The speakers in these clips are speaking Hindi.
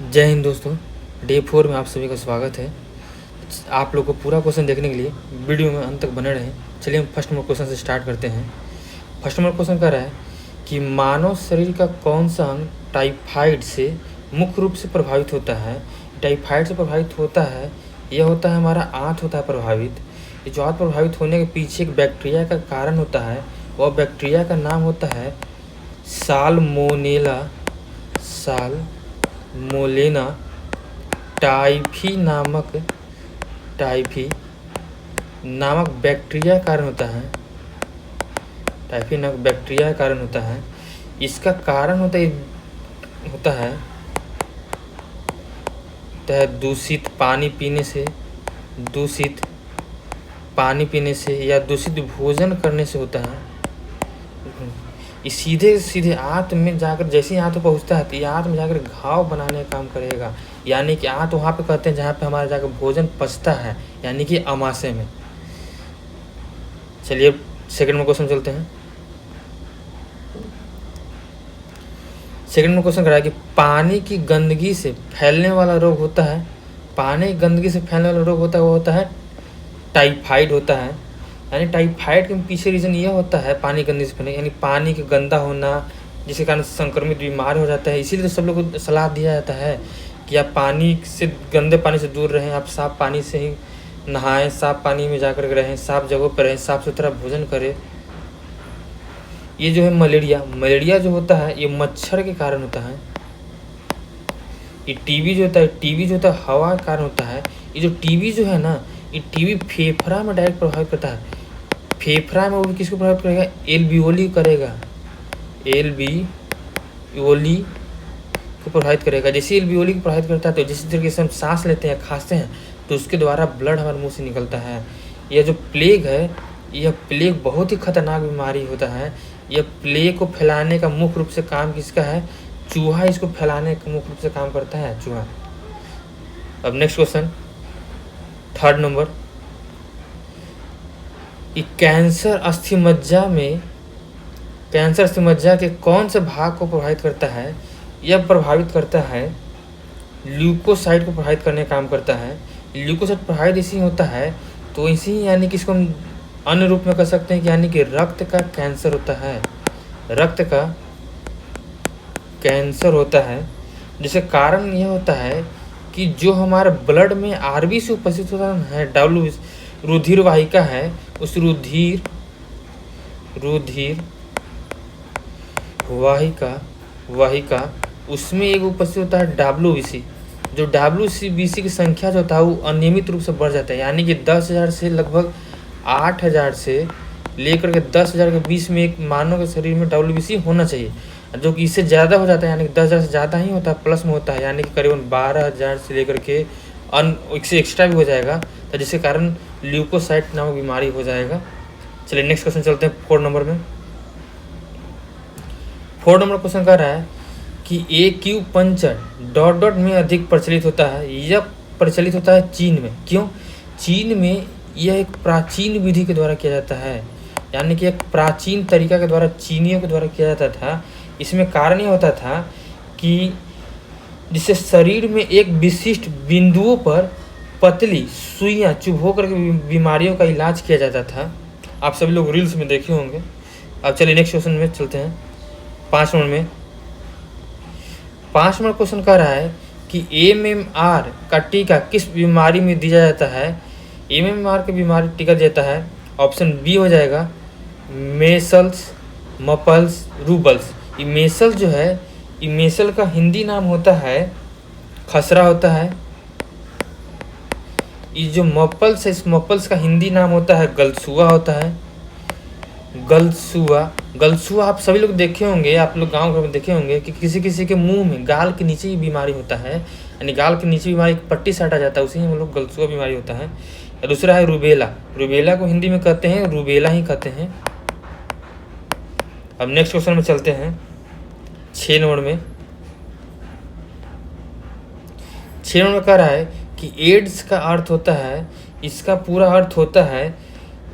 जय हिंद दोस्तों। डे 4 में आप सभी का स्वागत है। आप लोग को पूरा क्वेश्चन देखने के लिए वीडियो में अंत तक बने रहें। चलिए हम फर्स्ट नंबर क्वेश्चन से स्टार्ट करते हैं। फर्स्ट नंबर क्वेश्चन कह रहा है कि मानव शरीर का कौन सा अंग टाइफाइड से मुख्य रूप से प्रभावित होता है। टाइफाइड से प्रभावित होता है, यह होता है हमारा आंत होता है प्रभावित। ये जो आंत प्रभावित होने के पीछे एक बैक्टीरिया का कारण होता है, वह बैक्टीरिया का नाम होता है साल्मोनेला टाइफी नामक बैक्टीरिया कारण होता है। टाइफी नामक बैक्टीरिया कारण होता है। इसका कारण होता है दूषित पानी पीने से या दूषित भोजन करने से होता है। ये सीधे सीधे आंत में जाकर, जैसे ही आंत पहुँचता है तो ये आंत में जाकर घाव बनाने का काम करेगा। यानी कि आंत वहाँ पे कहते हैं जहाँ पे हमारा जाकर भोजन पचता है, यानी कि अमाशय में। चलिए सेकंड में क्वेश्चन चलते हैं। सेकंड में क्वेश्चन करा है कि पानी की गंदगी से फैलने वाला रोग होता है। पानी की गंदगी से फैलने वाला रोग होता है, वो होता है टाइफाइड होता है। यानी टाइफाइड के पीछे रीज़न यह होता है पानी गंदगी से फैलने, यानी पानी का गंदा होना, जिसके कारण संक्रमित बीमार हो जाता है। इसीलिए तो सब लोगों को सलाह दिया जाता है कि आप गंदे पानी से दूर रहें, आप साफ़ पानी से ही नहाएं, साफ़ पानी में जाकर के रहें, साफ़ जगहों पर रहें, साफ़ सुथरा भोजन करें। ये जो है मलेरिया जो होता है, ये मच्छर के कारण होता है। ये टीबी जो होता है हवा के कारण होता है। ये जो टीबी जो है ना, ये टीबी फेफड़ा में डायरेक्ट प्रभावित करता है। फेफड़ा में वो भी किसको प्रभावित करेगा? एल्वियोली करेगा। एल्वियोली को प्रभावित करेगा। जैसे एल्वियोली को प्रभावित करता है तो जिस तरीके से हम सांस लेते हैं, खांसते हैं, तो उसके द्वारा ब्लड हमारे मुंह से निकलता है। यह जो प्लेग है, यह प्लेग बहुत ही खतरनाक बीमारी होता है। यह प्लेग को फैलाने का मुख्य रूप से काम किसका है? चूहा इसको फैलाने का मुख्य रूप से काम करता है, चूहा। अब नेक्स्ट क्वेश्चन, थर्ड नंबर, कि कैंसर अस्थि मज्जा के कौन से भाग को प्रभावित करता है? यह प्रभावित करता है ल्यूकोसाइट को प्रभावित करने का काम करता है। ल्यूकोसाइट प्रभावित इसी होता है तो इसी, यानी कि इसको हम अन्य रूप में कह सकते हैं कि यानी कि रक्त का कैंसर होता है। रक्त का कैंसर होता है, जिसका कारण यह होता है कि जो हमारे ब्लड में आरबीसी उपस्थित होता है, रुधिर वाहिका है, उस रुधिर वाहिका उसमें एक उपस्थित होता है डब्ल्यूबीसी। जो डब्ल्यूबीसी की संख्या जो होता है वो अनियमित रूप से बढ़ जाता है। यानी कि 10,000 से लगभग 8,000 से लेकर के 10,000 के बीच में एक मानव के शरीर में डब्ल्यूबीसी होना चाहिए। जो कि इससे ज़्यादा हो जाता है, यानी कि 10,000 से ज़्यादा ही होता है, प्लस में होता है, यानी कि करीबन 12,000 से लेकर के इससे एक्स्ट्रा भी हो जाएगा, तो जिसके कारण ल्यूकोसाइट नामक बीमारी हो जाएगा। चलिए नेक्स्ट क्वेश्चन चलते हैं। 4 नंबर में क्वेश्चन कह रहा है कि एक्यूपंक्चर ... में अधिक प्रचलित होता है। यह प्रचलित होता है चीन में। क्यों? चीन में यह एक प्राचीन विधि के द्वारा किया जाता है, यानी कि एक प्राचीन तरीका के द्वारा चीनियों के द्वारा किया जाता था। इसमें कारण यह होता था कि जिससे शरीर में एक विशिष्ट बिंदुओं पर पतली सुइयां चुभ होकर के बीमारियों का इलाज किया जाता था। आप सभी लोग रील्स में देखे होंगे। अब चलिए नेक्स्ट क्वेश्चन में चलते हैं। 5 नंबर क्वेश्चन कह रहा है कि MMR का टीका किस बीमारी में दिया जाता है? MMR की बीमारी टीका देता है, ऑप्शन बी हो जाएगा मेसल्स, मपल्स, रूबल्स। ये मेसल जो है, ये मेसल का हिंदी नाम होता है खसरा होता है। ये जो मपल्स है, इस मपल्स का हिंदी नाम होता है गलसुआ होता है। गलसुआ आप सभी लोग देखे होंगे, आप लोग गांव घर में देखे होंगे कि किसी किसी के मुंह में गाल के नीचे ही बीमारी होता है, यानी गाल के नीचे बीमारी एक पट्टी साटा जाता है, उसी में हम लोग गलसुआ बीमारी होता है। दूसरा है रूबेला को हिंदी में कहते हैं रूबेला ही कहते हैं। अब नेक्स्ट क्वेश्चन में चलते हैं। 6 नंबर में कह रहा है कि एड्स का अर्थ होता है, इसका पूरा अर्थ होता है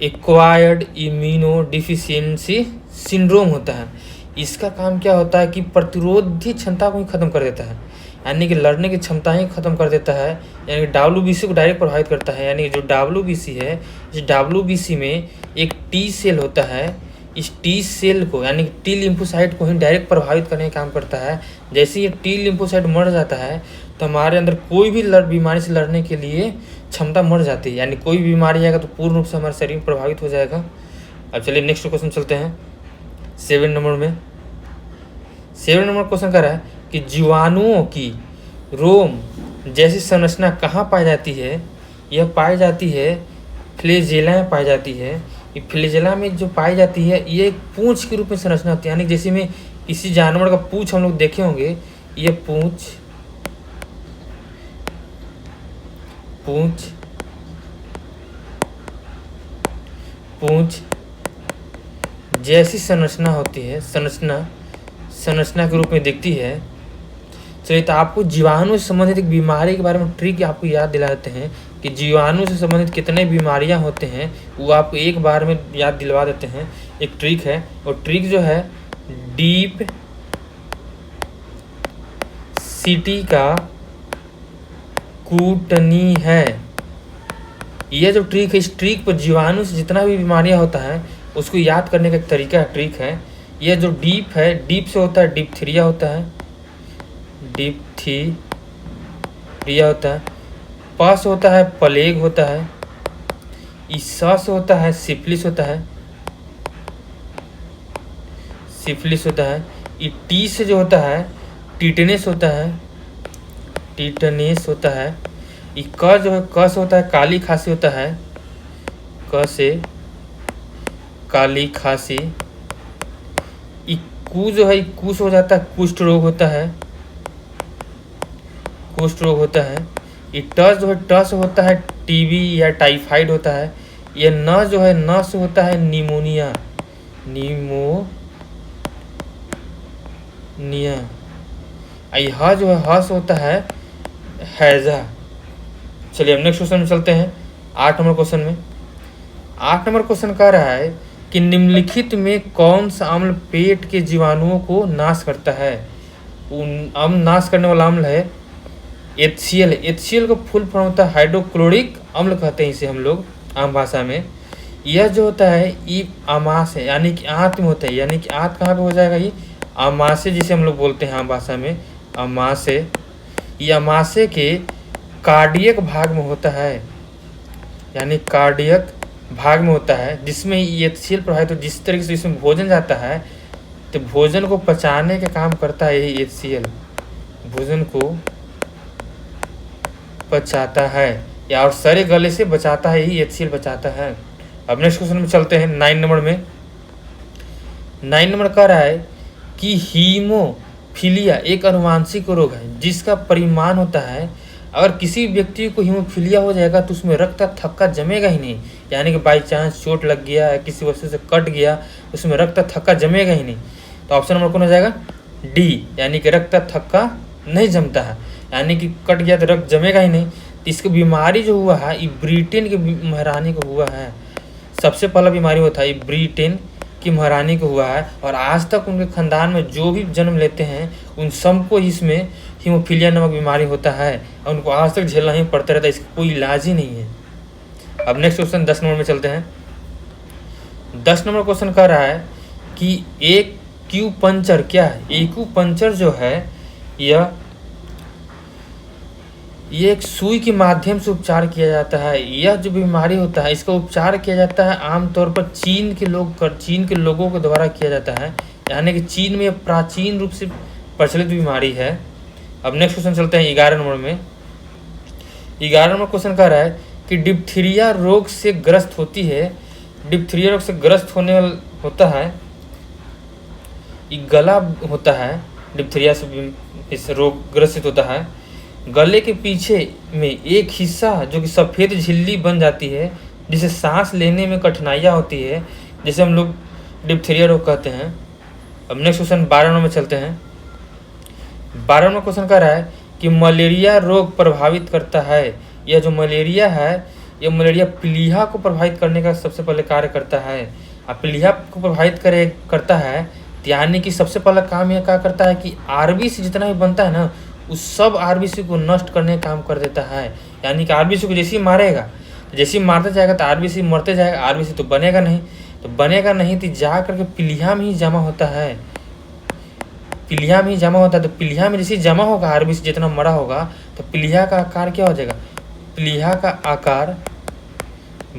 एक्वायर्ड इम्यूनो डिफिशियंसी सिंड्रोम होता है। इसका काम क्या होता है कि प्रतिरोधी क्षमता को ही खत्म कर देता है। यानी कि लड़ने की क्षमता ही ख़त्म कर देता है, यानी कि WBC को डायरेक्ट प्रभावित करता है। यानी जो WBC है, इस WBC में एक टी सेल होता है, इस टी सेल को यानी कि टी लिम्फोसाइट को ही डायरेक्ट प्रभावित करने का काम करता है। जैसे ये टी लिम्फोसाइट मर जाता है तो हमारे अंदर कोई भी बीमारी से लड़ने के लिए क्षमता मर जाती है, यानी कोई भी बीमारी आएगा तो पूर्ण रूप से हमारे शरीर प्रभावित हो जाएगा। अब चलिए नेक्स्ट क्वेश्चन चलते हैं 7 नंबर में। 7 नंबर क्वेश्चन कर रहा है कि जीवाणुओं की रोम जैसी संरचना कहाँ पाई जाती है? यह पाई जाती है फ्लैजेला में पाई जाती है। ये फ्लैजेला में जो पाई जाती है ये एक पूंछ के रूप में संरचना होती है, यानी जैसे में किसी जानवर का पूंछ हम लोग देखे होंगे, ये पूंछ जैसी संरचना होती है, संरचना के रूप में दिखती है। चलिए तो आपको जीवाणु से संबंधित एक बीमारी के बारे में ट्रिक आपको याद दिला देते हैं कि जीवाणु से संबंधित कितने बीमारियां होते हैं, वो आपको एक बार में याद दिलवा देते हैं। एक ट्रिक है, और ट्रिक जो है डीप सिटी का कूटनी है। यह जो ट्रिक है, इस ट्रिक पर जीवाणु से जितना भी बीमारियां होता है उसको याद करने का एक तरीका है, ट्रिक है। यह जो डीप है, डीप से होता है डिप्थीरिया होता है, डिप्थीरिया होता है। प से होता है प्लेग होता है, स से होता है सिफिलिस होता है, टी से जो होता है टिटनेस होता है, क जो है क से होता है काली खांसी होता है, क से काली खांसी। कू जो है कू से हो जाता है कुष्ठ रोग होता है, ट जो है ट से होता है टीबी या टाइफाइड होता है। यह न जो है न से होता है निमोनिया। ह जो है ह से होता है हैजा। चलिए अब नेक्स्ट क्वेश्चन में चलते हैं 8 नंबर क्वेश्चन में। 8 नंबर क्वेश्चन कह रहा है कि निम्नलिखित में कौन सा अम्ल पेट के जीवाणुओं को नाश करता है? अम्ल नाश करने वाला अम्ल है HCl। HCl का फुल फॉर्म होता है हाइड्रोक्लोरिक अम्ल कहते हैं इसे हम लोग आम भाषा में। यह जो होता है ये आमाशय यानी कि आंत में होता है, यानी कि आंत कहाँ पे हो जाएगा? ये आमाशय जिसे हम लोग बोलते हैं आम भाषा में आमाशय। ये आमाशय के कार्डियक भाग में होता है, यानी कार्डियक भाग में होता है, जिसमें ये HCl प्रभावित हो। जिस तरीके से इसमें भोजन जाता है तो भोजन को पचाने का काम करता है यही HCl, भोजन को पचाता है या और सड़े गले से बचाता है, यही HCl बचाता है। अब नेक्स्ट क्वेश्चन में चलते हैं 9 नंबर में। 9 नंबर कह रहा है कि हीमोफीलिया एक अनुवांशिक रोग है जिसका परिमाण होता है, अगर किसी व्यक्ति को हीमोफीलिया हो जाएगा तो उसमें रक्त का थक्का जमेगा ही नहीं, यानी कि बाई चांस चोट लग गया या किसी वस्तु से कट गया उसमें रक्त थक्का जमेगा ही नहीं। तो ऑप्शन नंबर कौन हो जाएगा? डी, यानी कि रक्त थक्का नहीं जमता है, यानी कि कट गया तो रक्त जमेगा ही नहीं। तो इसकी बीमारी जो हुआ है ये ब्रिटेन की महारानी को हुआ है। सबसे पहला बीमारी होता है ये ब्रिटेन की महारानी को हुआ है, और आज तक उनके खानदान में जो भी जन्म लेते हैं उन सबको इसमें हीमोफीलिया नामक बीमारी होता है, और उनको आज तक झेलना ही पड़ता रहता है, इसका कोई इलाज ही नहीं है। अब नेक्स्ट क्वेश्चन 10 नंबर में चलते हैं। 10 नंबर क्वेश्चन कह रहा है कि एक्यूपंक्चर क्या है? एक्यूपंक्चर जो है यह एक सुई के माध्यम से उपचार किया जाता है। यह जो बीमारी होता है इसका उपचार किया जाता है आमतौर पर चीन के लोगों के द्वारा किया जाता है, यानी कि चीन में प्राचीन रूप से प्रचलित बीमारी है। अब नेक्स्ट क्वेश्चन चलते हैं 11 नंबर में। 11 नंबर क्वेश्चन कह रहा है कि डिप्थीरिया रोग से ग्रस्त होती है। डिप्थीरिया रोग से ग्रस्त होने होता है, ये गला होता है, डिप्थीरिया से इस रोग ग्रसित होता है। गले के पीछे में एक हिस्सा जो कि सफ़ेद झिल्ली बन जाती है, जिसे सांस लेने में कठिनाइयाँ होती है, जिसे हम लोग डिप्थीरिया रोग कहते हैं। अब नेक्स्ट क्वेश्चन 12 नंबर में चलते हैं। 12 नंबर क्वेश्चन कह रहा है कि मलेरिया रोग प्रभावित करता है। यह जो मलेरिया है यह मलेरिया प्लीहा को प्रभावित करने का सबसे पहले कार्य करता है। अब प्लीहा को प्रभावित करता है, यानी कि सबसे पहला काम यह क्या करता है कि आरबी से जितना भी बनता है ना उस सब आरबीसी को नष्ट करने का काम कर देता है। यानी कि आरबीसी को जैसे ही मारेगा, जैसे ही मारते जाएगा तो आरबीसी मरते जाएगा, आरबीसी तो बनेगा नहीं, तो बनेगा नहीं तो जा करके पीलिया में ही जमा होता है, पीलिया में ही जमा होता है। तो पीलिया में जैसे जमा होगा आरबीसी जितना मरा होगा तो पीलिया का आकार क्या हो जाएगा, पीलिया का आकार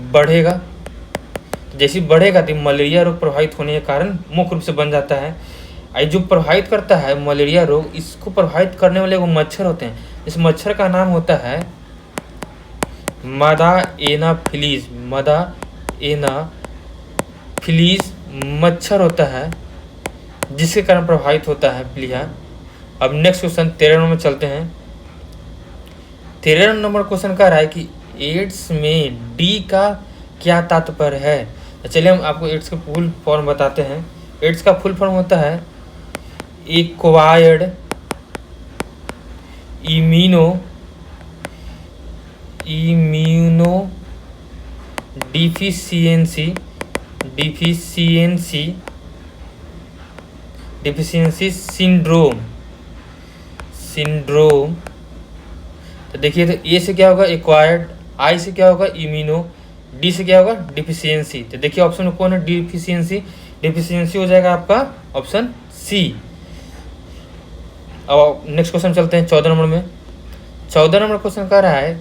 बढ़ेगा। तो जैसे बढ़ेगा तो मलेरिया रोग प्रभावित होने के कारण मुख्य रूप से बन जाता है। जो प्रभावित करता है मलेरिया रोग, इसको प्रभावित करने वाले वो मच्छर होते हैं। इस मच्छर का नाम होता है मादा एनाफिलीज, मादा एनाफिलीज मच्छर होता है जिसके कारण प्रभावित होता है पीलिया। अब नेक्स्ट क्वेश्चन 13 नंबर में चलते हैं। 13 नंबर क्वेश्चन कह रहा है कि एड्स में डी का क्या तात्पर्य है। तो चलिए हम आपको एड्स का फुल फॉर्म बताते हैं। एड्स का फुल फॉर्म होता है एक्वायर्ड इम्यूनो डिफिशियंसी सिंड्रोम। तो देखिए, तो ए से क्या होगा एक्वायर्ड, आई से क्या होगा इम्यूनो, डी से क्या होगा डिफिशियंसी। तो देखिए ऑप्शन में कौन है डिफिशियंसी हो जाएगा आपका ऑप्शन सी। अब नेक्स्ट क्वेश्चन चलते हैं 14 नंबर में। 14 नंबर क्वेश्चन कह रहा है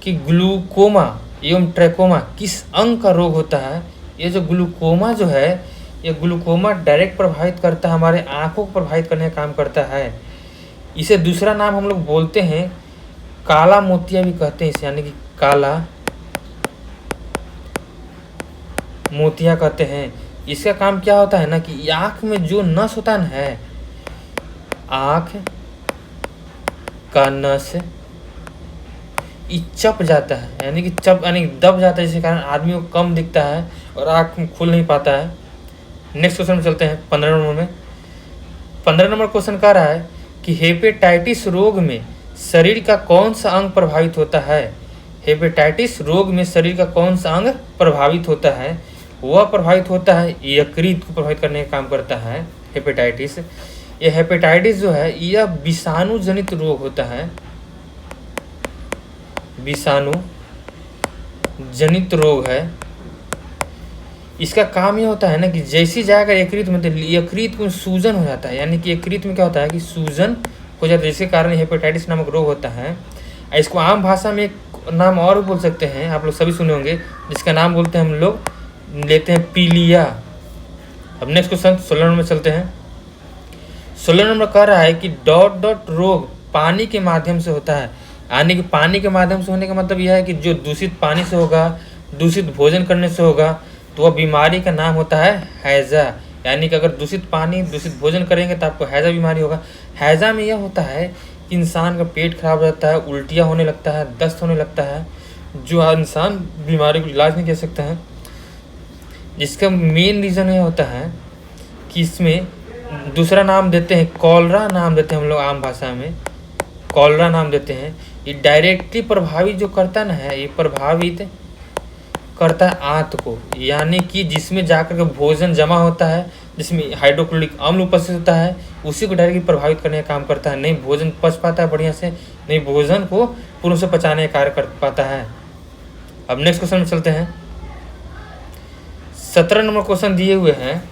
कि ग्लूकोमा एवं ट्रैकोमा किस अंग का रोग होता है। ये जो ग्लूकोमा जो है, ये ग्लूकोमा डायरेक्ट प्रभावित करता है, हमारे आंखों को प्रभावित करने का काम करता है। इसे दूसरा नाम हम लोग बोलते हैं काला मोतिया भी कहते हैं इसे, यानी कि काला मोतिया कहते हैं। इसका काम क्या होता है ना कि आँख में जो नस होता है, आँख का नस चप जाता है, यानी कि चप यानी दब जाता है, जिसके कारण आदमी को कम दिखता है और आँख खुल नहीं पाता है। नेक्स्ट क्वेश्चन में चलते हैं 15 नंबर में। 15 नंबर क्वेश्चन कह रहा है कि हेपेटाइटिस रोग में शरीर का कौन सा अंग प्रभावित होता है। हेपेटाइटिस रोग में शरीर का कौन सा अंग प्रभावित होता है। वह प्रभावित होता है यकृत को प्रभावित करने का काम करता है हेपेटाइटिस। यह हेपेटाइटिस जो है यह विषाणु जनित रोग होता है, विषाणु जनित रोग है। इसका काम ये होता है ना कि जैसी जाएगा यकृत में तो यकृत को सूजन हो जाता है, यानी कि यकृत में क्या होता है कि सूजन हो जाता है, जिसके कारण हेपेटाइटिस नामक रोग होता है। इसको आम भाषा में एक नाम और बोल सकते हैं, आप लोग सभी सुने होंगे, जिसका नाम बोलते हैं हम लोग लेते हैं पीलिया। अब नेक्स्ट क्वेश्चन 16 नंबर में चलते हैं। 16 नंबर कह रहा है कि डॉट रोग पानी के माध्यम से होता है। यानी कि पानी के माध्यम से होने का मतलब यह है कि जो दूषित पानी से होगा, दूषित भोजन करने से होगा, तो वह बीमारी का नाम होता है हैजा। यानी कि अगर दूषित पानी दूषित भोजन करेंगे तो आपको हैजा बीमारी होगा। हैजा में यह होता है कि इंसान का पेट खराब रहता है, उल्टियाँ होने लगता है, दस्त होने लगता है, जो इंसान बीमारी को इलाज नहीं कर सकता है। जिसका मेन रीज़न यह होता है कि इसमें दूसरा नाम देते हैं कॉलरा, नाम देते हैं हम लोग आम भाषा में कॉलरा नाम देते हैं। ये डायरेक्टली प्रभावित जो करता ना है, ये प्रभावित करता है आंत को, यानी कि जिसमें जाकर के भोजन जमा होता है, जिसमें हाइड्रोक्लोरिक अम्ल उपस्थित होता है, उसी को डायरेक्टली प्रभावित करने का काम करता है। नहीं भोजन पच पाता है बढ़िया से, नहीं भोजन को पूर्ण से पचाने का कार्य कर पाता है। अब नेक्स्ट क्वेश्चन में चलते हैं। 17 नंबर क्वेश्चन दिए हुए हैं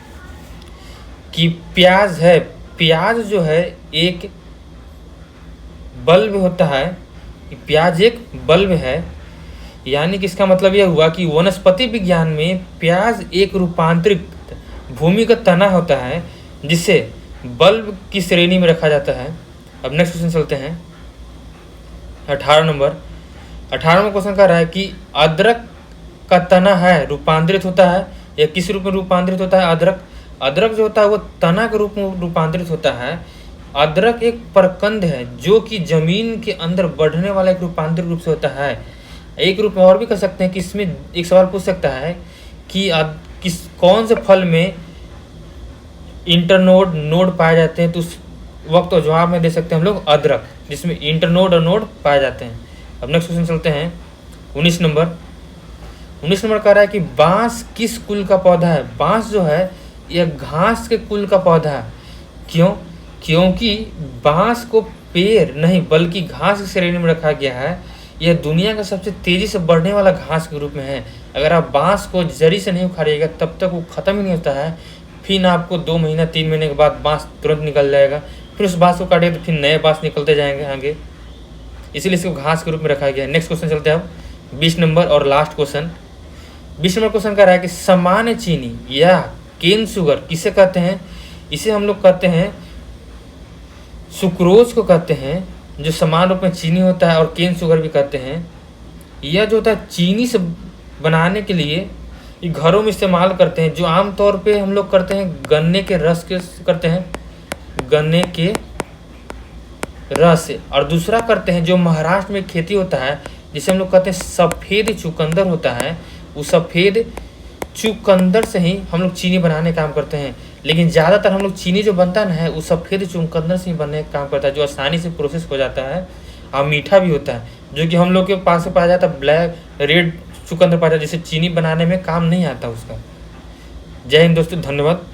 कि प्याज है, प्याज जो है एक बल्ब होता है, प्याज एक बल्ब है। यानी कि इसका मतलब यह हुआ कि वनस्पति विज्ञान में प्याज एक रूपांतरित भूमिगत तना होता है, जिसे बल्ब की श्रेणी में रखा जाता है। अब नेक्स्ट क्वेश्चन चलते हैं 18 नंबर। 18वां क्वेश्चन कह रहा है कि अदरक का तना है रूपांतरित होता है, या किस रूप में रूपांतरित होता है। अदरक जो होता है वो तना के रूप में रूपांतरित होता है। अदरक एक प्रकंद है जो कि जमीन के अंदर बढ़ने वाला एक रूपांतरित रूप से होता है। एक रूप में और भी कर सकते हैं कि इसमें एक सवाल पूछ सकता है कि कौन से फल में इंटरनोड नोड पाए जाते हैं, तो उस वक्त तो जवाब में दे सकते हैं हम लोग अदरक, जिसमें इंटरनोड और नोड पाए जाते हैं। अब नेक्स्ट क्वेश्चन चलते हैं 19 नंबर। 19 नंबर कह रहा है कि बांस किस कुल का पौधा है। बांस जो है यह घास के कुल का पौधा है। क्यों? क्योंकि बांस को पेड़ नहीं बल्कि घास की श्रेणी में रखा गया है। यह दुनिया का सबसे तेजी से बढ़ने वाला घास के रूप में है। अगर आप बांस को जड़ी से नहीं उखाड़िएगा तब तक वो ख़त्म ही नहीं होता है। फिर आपको 2 महीना 3 महीने के बाद बांस तुरंत निकल जाएगा, फिर उस बांस को काटेगा तो फिर नए बांस निकलते जाएंगे आगे, इसीलिए इसको घास के रूप में रखा गया है। नेक्स्ट क्वेश्चन चलते हैं अब 20 नंबर और लास्ट क्वेश्चन। 20 नंबर क्वेश्चन कह रहा है कि सामान्य चीनी या केन शुगर किसे कहते हैं? इसे हम लोग कहते हैं सुक्रोज को कहते हैं, जो समान रूप में चीनी होता है, और केन शुगर भी कहते हैं। यह जो होता है चीनी से बनाने के लिए ये घरों में इस्तेमाल करते हैं, जो आमतौर पे हम लोग करते हैं गन्ने के रस के करते हैं, गन्ने के रस से। और दूसरा करते हैं जो महाराष्ट्र में खेती होता है जिसे हम लोग कहते हैं सफ़ेद चुकंदर होता है, उस सफ़ेद चुकंदर से ही हम लोग चीनी बनाने का काम करते हैं। लेकिन ज़्यादातर हम लोग चीनी जो बनता है ना है उस सफ़ेद चुकंदर से ही बनने का काम करता है, जो आसानी से प्रोसेस हो जाता है और मीठा भी होता है, जो कि हम लोग के पास से पाया जाता है ब्लैक रेड चुकंदर पाया जाता है, जिसे चीनी बनाने में काम नहीं आता उसका। जय हिंद दोस्तों, धन्यवाद।